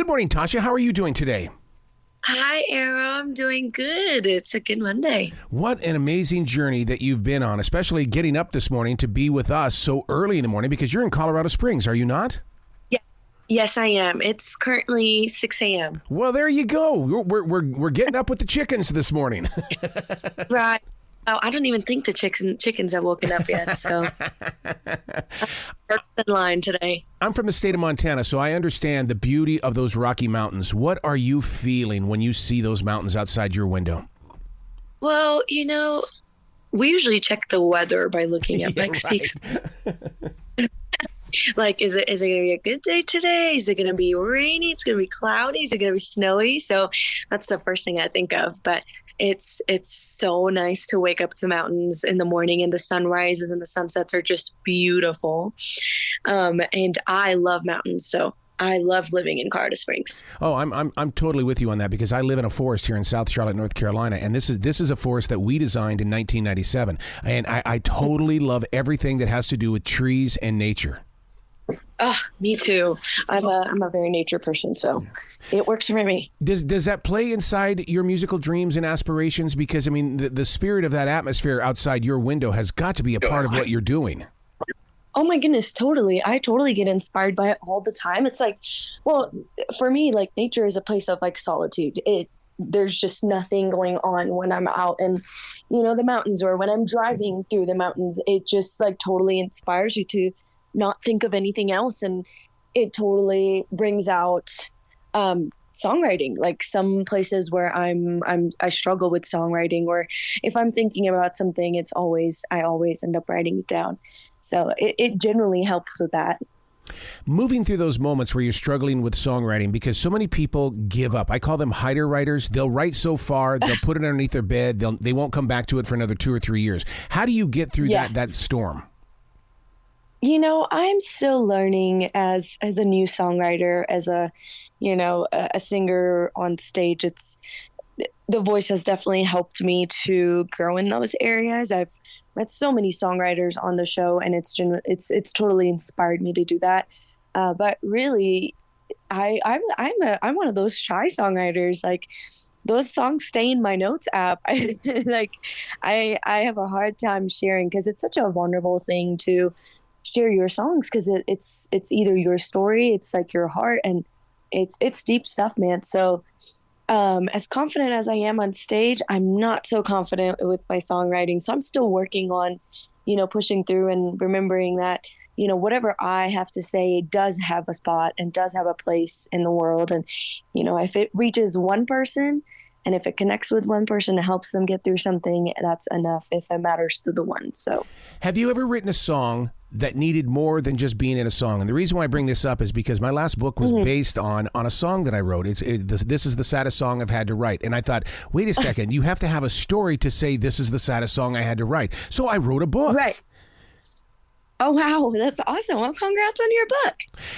Good morning, Tasha. How are you doing today? Hi, Arrow. I'm doing good. It's a good Monday. What an amazing journey that you've been on, especially getting up this morning to be with us so early in the morning because you're in Colorado Springs, are you not? Yeah. Yes, I am. It's currently 6 a.m. Well, there you go. We're getting up with the chickens this morning. Right. Oh, I don't even think the chickens have woken up yet, so that's in line today. I'm from the state of Montana, so I understand the beauty of those Rocky Mountains. What are you feeling when you see those mountains outside your window? Well, we usually check the weather by looking at speaks. Like, is it going to be a good day today? Is it going to be rainy? It's going to be cloudy. Is it going to be snowy? So that's the first thing I think of. But it's so nice to wake up to mountains in the morning, and the sunrises and the sunsets are just beautiful. And I love mountains, so I love living in Colorado Springs. Oh, I'm totally with you on that because I live in a forest here in South Charlotte, North Carolina, and this is a forest that we designed in 1997, and I totally love everything that has to do with trees and nature. Oh, me too. I'm a very nature person, so it works for me. Does that play inside your musical dreams and aspirations? Because, I mean, the spirit of that atmosphere outside your window has got to be a part of what you're doing. Oh my goodness, totally. I totally get inspired by it all the time. It's like, well, for me, like, nature is a place of like solitude. There's just nothing going on when I'm out in, the mountains, or when I'm driving through the mountains. It just like totally inspires you to not think of anything else, and it totally brings out songwriting. Like, some places where I struggle with songwriting, or if I'm thinking about something, I always end up writing it down. So it generally helps with that. Moving through those moments where you're struggling with songwriting, because so many people give up. I call them hider writers. They'll write so far, they'll put it underneath their bed. They won't come back to it for another 2 or 3 years. How do you get through that storm? I'm still learning as a new songwriter, as a singer on stage. The voice has definitely helped me to grow in those areas. I've met so many songwriters on the show, and it's totally inspired me to do that. But really, I'm one of those shy songwriters. Like, those songs stay in my notes app. I have a hard time sharing, because it's such a vulnerable thing to share your songs, because it's either your story, it's like your heart, and it's deep stuff, man. So as confident as I am on stage, I'm not so confident with my songwriting. So I'm still working on, pushing through and remembering that, whatever I have to say does have a spot and does have a place in the world. And, if it reaches one person, and if it connects with one person and helps them get through something, that's enough if it matters to the one. So, have you ever written a song that needed more than just being in a song? And the reason why I bring this up is because my last book was based on a song that I wrote. This is the saddest song I've had to write. And I thought, wait a second, you have to have a story to say this is the saddest song I had to write. So I wrote a book. Right. Oh, wow. That's awesome. Well, congrats on your book.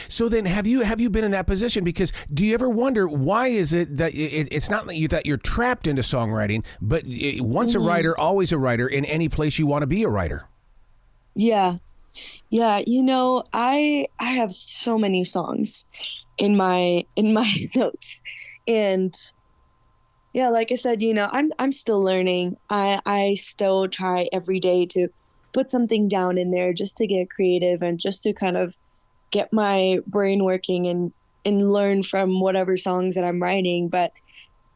So then have you been in that position? Because do you ever wonder, why is it that it's not that you're trapped into songwriting, but once a writer, always a writer in any place you want to be a writer? Yeah. Yeah. I have so many songs in my notes, and yeah, like I said, I'm still learning. I still try every day to put something down in there just to get creative and just to kind of get my brain working and learn from whatever songs that I'm writing. But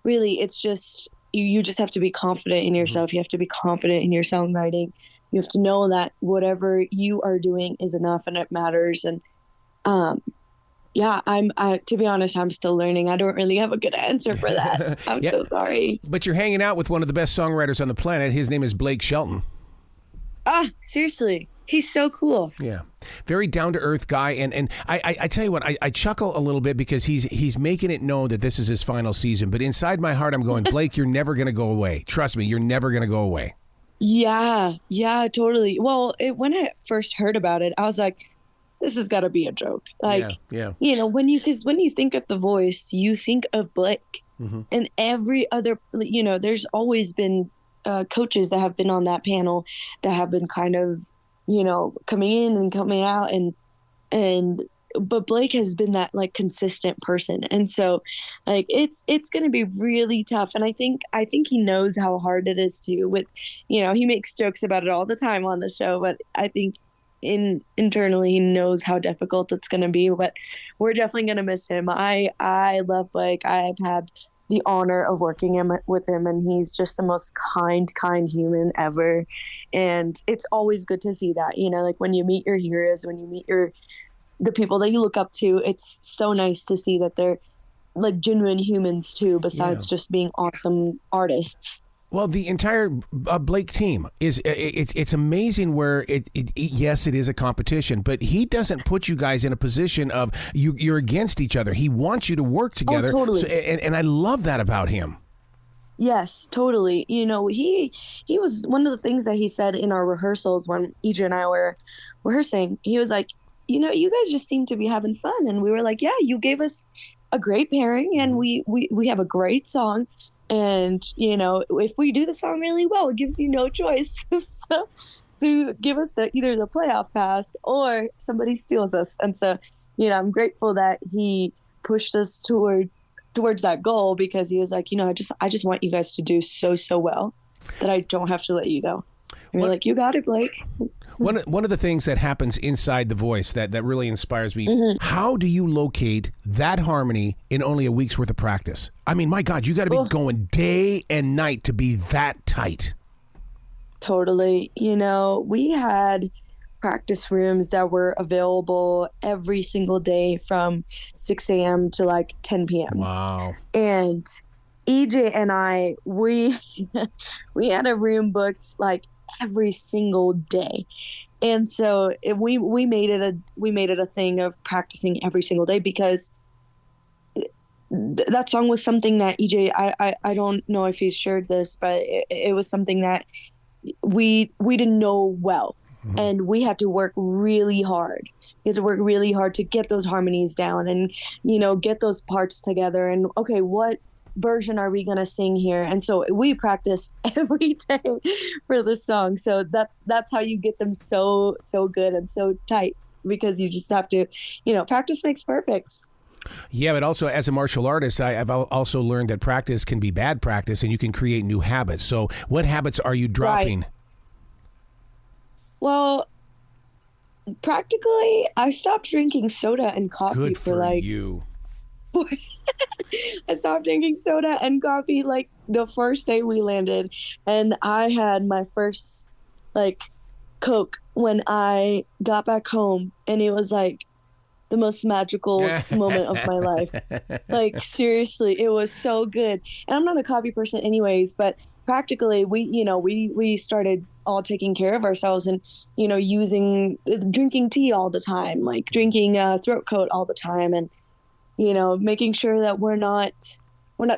really, it's just, you just have to be confident in yourself. You have to be confident in your songwriting. You have to know that whatever you are doing is enough and it matters. And to be honest, I'm still learning. I don't really have a good answer for that. I'm so sorry. But you're hanging out with one of the best songwriters on the planet. His name is Blake Shelton. Seriously. He's so cool. Yeah. Very down-to-earth guy. And I tell you what, I chuckle a little bit because he's making it known that this is his final season. But inside my heart, I'm going, Blake, you're never going to go away. Trust me, you're never going to go away. Yeah, totally. Well, when I first heard about it, I was like, this has got to be a joke. Like, yeah. When you think of The Voice, you think of Blake. And every other, there's always been coaches that have been on that panel that have been kind of, coming in and coming out. And but Blake has been that like consistent person. And so like it's going to be really tough. And I think he knows how hard it is too. With, he makes jokes about it all the time on the show, but I think internally he knows how difficult it's going to be. But we're definitely going to miss him. I love Blake. I've had the honor of working with him, and he's just the most kind human ever. And it's always good to see that, like when you meet your heroes, when you meet the people that you look up to, it's so nice to see that they're like genuine humans too, besides just being awesome artists. Well, the entire Blake team it's amazing where yes, it is a competition, but he doesn't put you guys in a position of you're against each other. He wants you to work together. Oh, totally. So, and I love that about him. Yes, totally. He was one of the things that he said in our rehearsals when EJ and I were rehearsing. He was like, you guys just seem to be having fun. And we were like, yeah, you gave us a great pairing, and we have a great song. And, if we do the song really well, it gives you no choice so, to give us either the playoff pass or somebody steals us. And so, I'm grateful that he pushed us towards that goal, because he was like, I just want you guys to do so well that I don't have to let you go. And we're like, you got it, Blake. One of the things that happens inside The Voice that really inspires me, how do you locate that harmony in only a week's worth of practice? I mean, my God, you got to be going day and night to be that tight. Totally. We had practice rooms that were available every single day from 6 a.m. to like 10 p.m. Wow. And EJ and I, we had a room booked like every single day. And so we made it a thing of practicing every single day, because that song was something that EJ, I don't know if he's shared this, but it was something that we didn't know well. Mm-hmm. And we had to work really hard. We had to work really hard to get those harmonies down and, get those parts together. And okay, what version are we going to sing here? And so we practiced every day for this song. So that's how you get them so good and so tight, because you just have to, practice makes perfect. Yeah, but also as a martial artist, I've also learned that practice can be bad practice, and you can create new habits. So what habits are you dropping? Right. Well, practically, I stopped drinking soda and coffee. Good for like you. I stopped drinking soda and coffee like the first day we landed, and I had my first like Coke when I got back home, and it was like the most magical moment of my life. Like seriously, it was so good. And I'm not a coffee person anyways, but practically we started all taking care of ourselves and drinking tea all the time, like drinking throat coat all the time, and making sure that we're not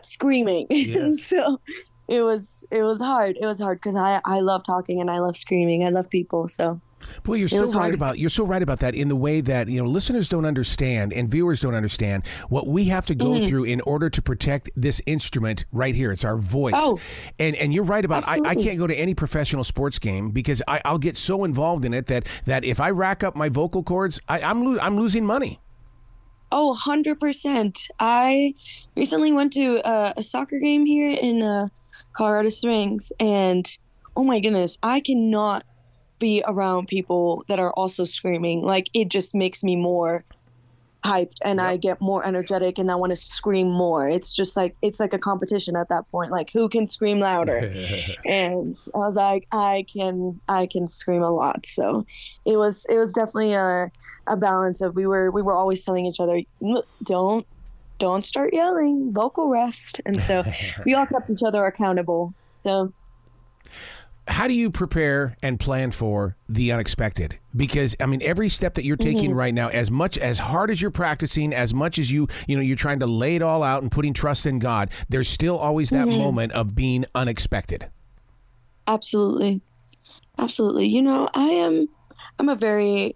screaming. Yes. So it was hard. It was hard because I love talking and I love screaming. I love people. So boy, you're so right about that, in the way that listeners don't understand and viewers don't understand what we have to go through in order to protect this instrument right here. It's our voice. Oh, and you're right about I can't go to any professional sports game because I'll get so involved in it that if I rack up my vocal cords, I'm losing money. Oh, 100%. I recently went to a soccer game here in Colorado Springs, and oh my goodness, I cannot be around people that are also screaming. Like, it just makes me more hyped, and I get more energetic, and I want to scream more. It's just like, it's like a competition at that point, like who can scream louder. And I was like, I can scream a lot. So it was definitely a balance of we were always telling each other, don't start yelling, vocal rest. And so we all kept each other accountable. So how do you prepare and plan for the unexpected? Because I mean, every step that you're taking right now, as hard as you're practicing, as much as you're trying to lay it all out and putting trust in God, there's still always that moment of being unexpected. Absolutely. I'm a very,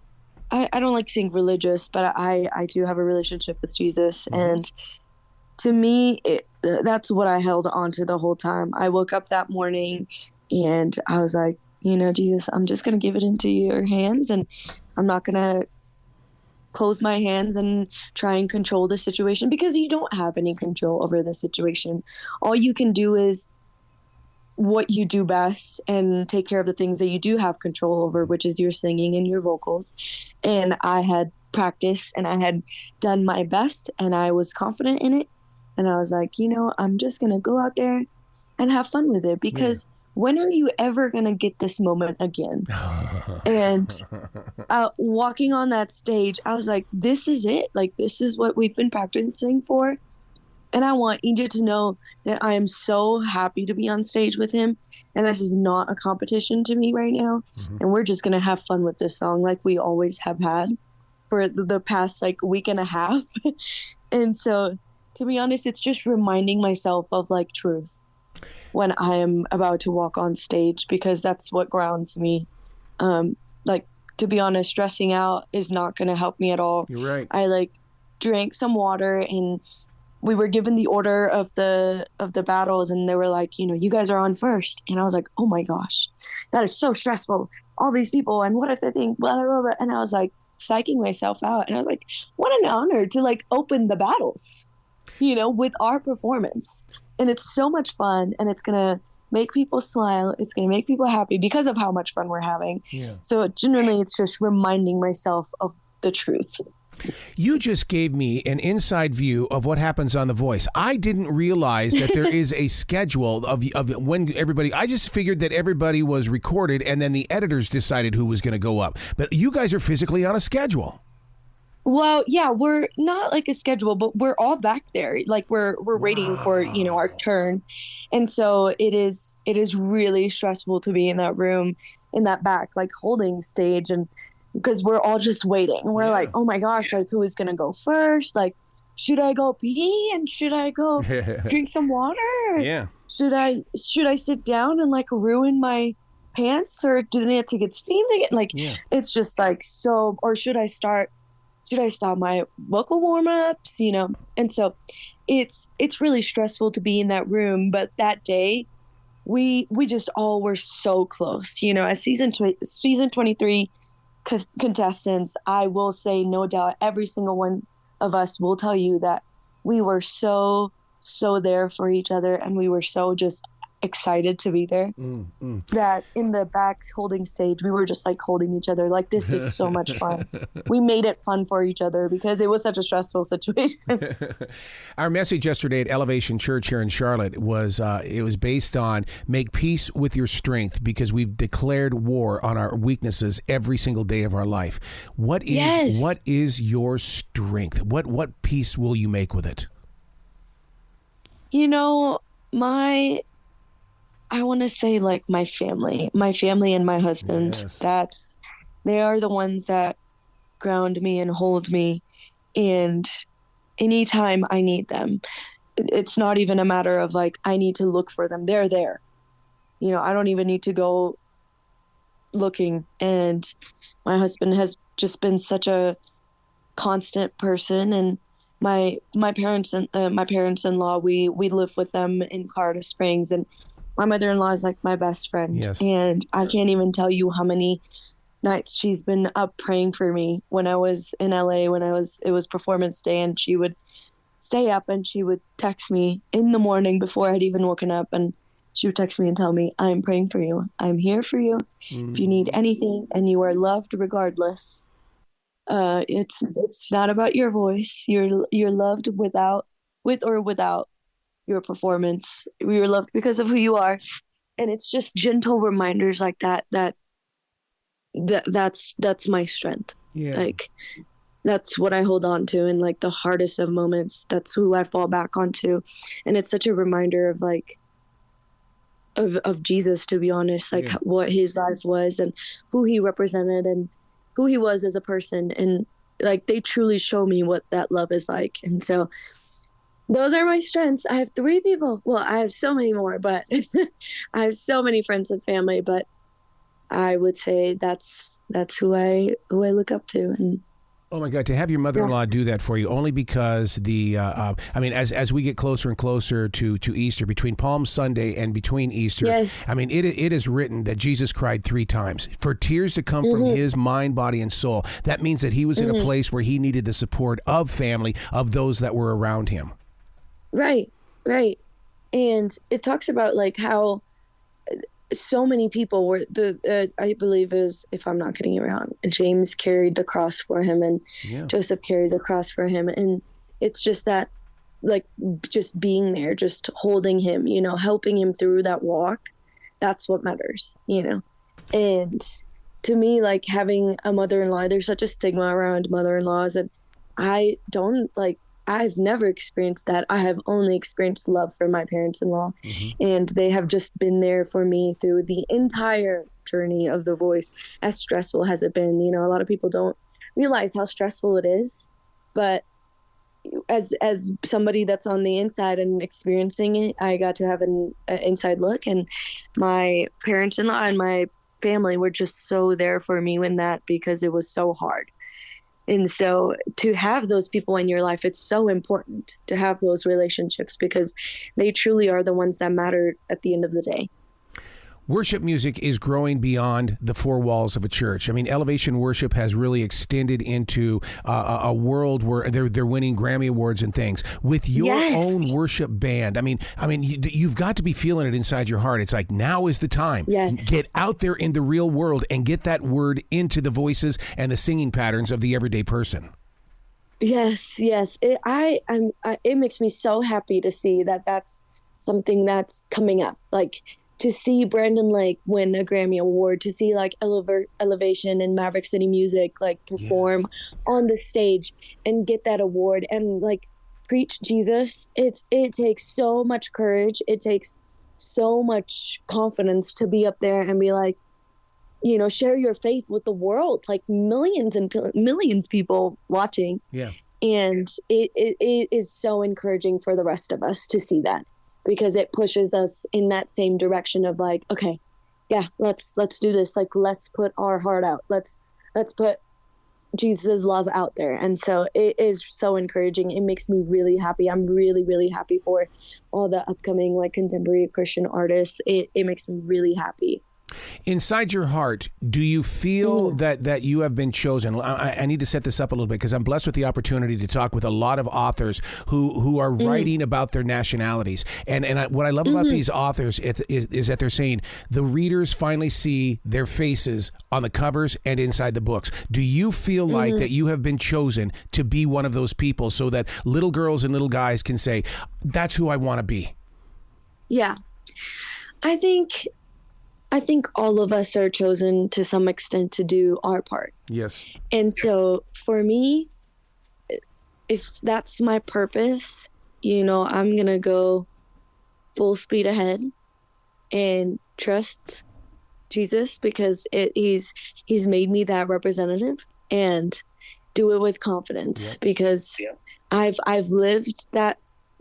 I don't like saying religious, but I do have a relationship with Jesus. And to me, that's what I held on to the whole time. I woke up that morning and I was like, Jesus, I'm just going to give it into your hands, and I'm not going to close my hands and try and control the situation, because you don't have any control over the situation. All you can do is what you do best and take care of the things that you do have control over, which is your singing and your vocals. And I had practiced and I had done my best and I was confident in it. And I was like, I'm just going to go out there and have fun with it, because when are you ever going to get this moment again? And walking on that stage, I was like, this is it. Like, this is what we've been practicing for. And I want Egypt to know that I am so happy to be on stage with him. And this is not a competition to me right now. Mm-hmm. And we're just going to have fun with this song like we always have had for the past like week and a half. And so, to be honest, it's just reminding myself of like truth when I am about to walk on stage, because that's what grounds me. Like, to be honest, stressing out is not going to help me at all. You're right. I like drank some water, and we were given the order of the battles, and they were like, you guys are on first. And I was like, oh my gosh, that is so stressful. All these people, and what if they think blah, blah, blah. And I was like psyching myself out. And I was like, what an honor to like open the battles, with our performance. And it's so much fun, and it's going to make people smile. It's going to make people happy because of how much fun we're having. Yeah. So generally, it's just reminding myself of the truth. You just gave me an inside view of what happens on The Voice. I didn't realize that there is a schedule of when everybody, I just figured that everybody was recorded and then the editors decided who was going to go up. But you guys are physically on a schedule. Well, yeah, we're not like a schedule, but we're all back there. Like we're waiting for, our turn. And so it is really stressful to be in that room, in that back, like holding stage, and because we're all just waiting. We're like, oh my gosh, like who is going to go first? Like, should I go pee, and should I go drink some water? Yeah. Should I sit down and like ruin my pants, or do they have to get steamed again? Like, it's just like, so, or should I stop my vocal warm-ups, And so it's really stressful to be in that room. But that day we just all were so close, as season 23 contestants. I will say, no doubt, every single one of us will tell you that we were so there for each other, and we were so just excited to be there, that in the back holding stage, we were just like holding each other like, this is so much fun. We made it fun for each other because it was such a stressful situation. Our message yesterday at Elevation Church here in Charlotte was it was based on make peace with your strength, because we've declared war on our weaknesses every single day of our life. What is your strength? What peace will you make with it? I want to say like my family and my husband. Yes. They are the ones that ground me and hold me. And anytime I need them, it's not even a matter of like, I need to look for them. They're there. I don't even need to go looking. And my husband has just been such a constant person. And my parents-in-law, we live with them in Colorado Springs, and my mother-in-law is like my best friend. Yes. And I can't even tell you how many nights she's been up praying for me. When I was in LA, it was performance day, and she would stay up and she would text me in the morning before I'd even woken up, and she would text me and tell me, I'm praying for you. I'm here for you. If you need anything, and you are loved regardless. It's not about your voice. You're loved with or without your performance. We were loved because of who you are. And it's just gentle reminders like that's my strength. Yeah. Like, that's what I hold on to in like the hardest of moments. That's who I fall back onto. And it's such a reminder of like of Jesus, to be honest, like what his life was and who he represented and who he was as a person. And like, they truly show me what that love is like. And so those are my strengths. I have 3 people. Well, I have so many more, but I have so many friends and family, but I would say that's who I look up to. And Oh my God! To have your mother-in-law do that for you, only because as we get closer and closer to Easter, between Palm Sunday and between Easter, Yes. I mean, it is written that Jesus cried 3 times for tears to come from his mind, body, and soul. That means that he was in a place where he needed the support of family, of those that were around him. Right, right. And it talks about like how so many people were I believe is, if I'm not getting it wrong, James carried the cross for him, and Joseph carried the cross for him. And it's just that, like, just being there, just holding him, helping him through that walk. That's what matters, And to me, like, having a mother-in-law, there's such a stigma around mother-in-laws, and I've never experienced that. I have only experienced love from my parents-in-law, and they have just been there for me through the entire journey of The Voice, as stressful as it been. A lot of people don't realize how stressful it is, but as somebody that's on the inside and experiencing it, I got to have an inside look, and my parents-in-law and my family were just so there for me in that, because it was so hard. And so to have those people in your life, it's so important to have those relationships, because they truly are the ones that matter at the end of the day. Worship music is growing beyond the 4 walls of a church. I mean, Elevation Worship has really extended into a world where they're winning Grammy Awards and things. With your own worship band, I mean, you've got to be feeling it inside your heart. It's like, now is the time. Yes. Get out there in the real world and get that word into the voices and the singing patterns of the everyday person. Yes. It makes me so happy to see that that's something that's coming up. Like, to see Brandon Lake win a Grammy Award, to see like Elevation and Maverek City Music like perform on the stage and get that award and like preach Jesus. It takes so much courage. It takes so much confidence to be up there and be like, share your faith with the world, like millions and millions people watching. Yeah. And it is so encouraging for the rest of us to see that, because it pushes us in that same direction of like, okay, yeah, let's do this. Like, let's put our heart out. Let's put Jesus' love out there. And so it is so encouraging. It makes me really happy. I'm really, really happy for all the upcoming like contemporary Christian artists. It makes me really happy. Inside your heart, do you feel that you have been chosen? I need to set this up a little bit, because I'm blessed with the opportunity to talk with a lot of authors who are writing about their nationalities. And what I love about these authors is that they're saying the readers finally see their faces on the covers and inside the books. Do you feel like that you have been chosen to be one of those people, so that little girls and little guys can say, that's who I want to be? Yeah. I think all of us are chosen to some extent to do our part. Yes. And so for me, if that's my purpose, I'm going to go full speed ahead and trust Jesus, because he's made me that representative, and do it with confidence, because I've lived that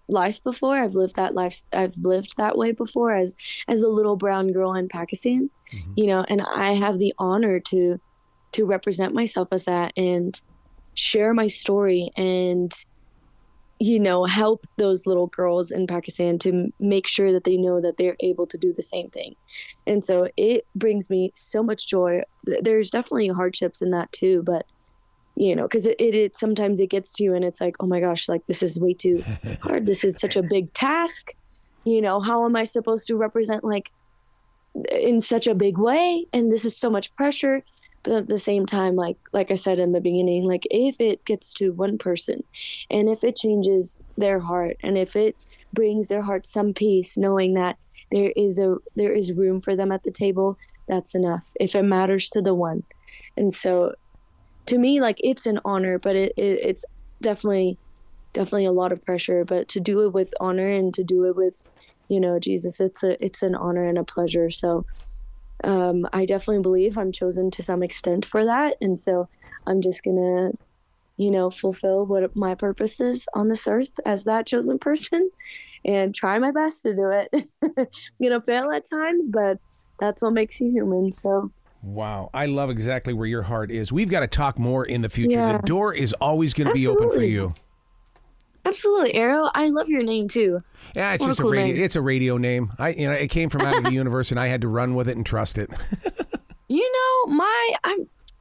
life before. I've lived that way before as a little brown girl in Pakistan, and I have the honor to represent myself as that and share my story and, help those little girls in Pakistan to make sure that they know that they're able to do the same thing. And so it brings me so much joy. There's definitely hardships in that too, but because it sometimes it gets to you and it's like, oh my gosh, like this is way too hard. This is such a big task. How am I supposed to represent like in such a big way? And this is so much pressure. But at the same time, like I said in the beginning, like if it gets to one person and if it changes their heart and if it brings their heart some peace, knowing that there is room for them at the table, that's enough. If it matters to the one. And so to me, like it's an honor, but it's definitely a lot of pressure. But to do it with honor and to do it with, Jesus, it's an honor and a pleasure. So I definitely believe I'm chosen to some extent for that, and so I'm just gonna, fulfill what my purpose is on this earth as that chosen person, and try my best to do it. I'm gonna fail at times, but that's what makes you human. So. Wow. I love exactly where your heart is. We've got to talk more in the future. Yeah. The door is always going to be open for you. Absolutely, Arrow. I love your name too. Yeah, it's What just a cool radio. name. It's a radio name. It came from out of the universe, and I had to run with it and trust it.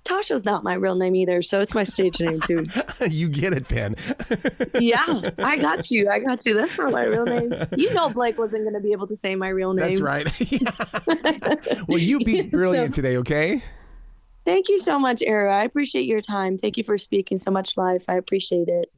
Tasha's not my real name either, so it's my stage name too. You get it, Pen. Yeah, I got you. That's not my real name. Blake wasn't going to be able to say my real name. That's right. Well, you be brilliant today, okay? Thank you so much, Arrow. I appreciate your time. Thank you for speaking so much life. I appreciate it.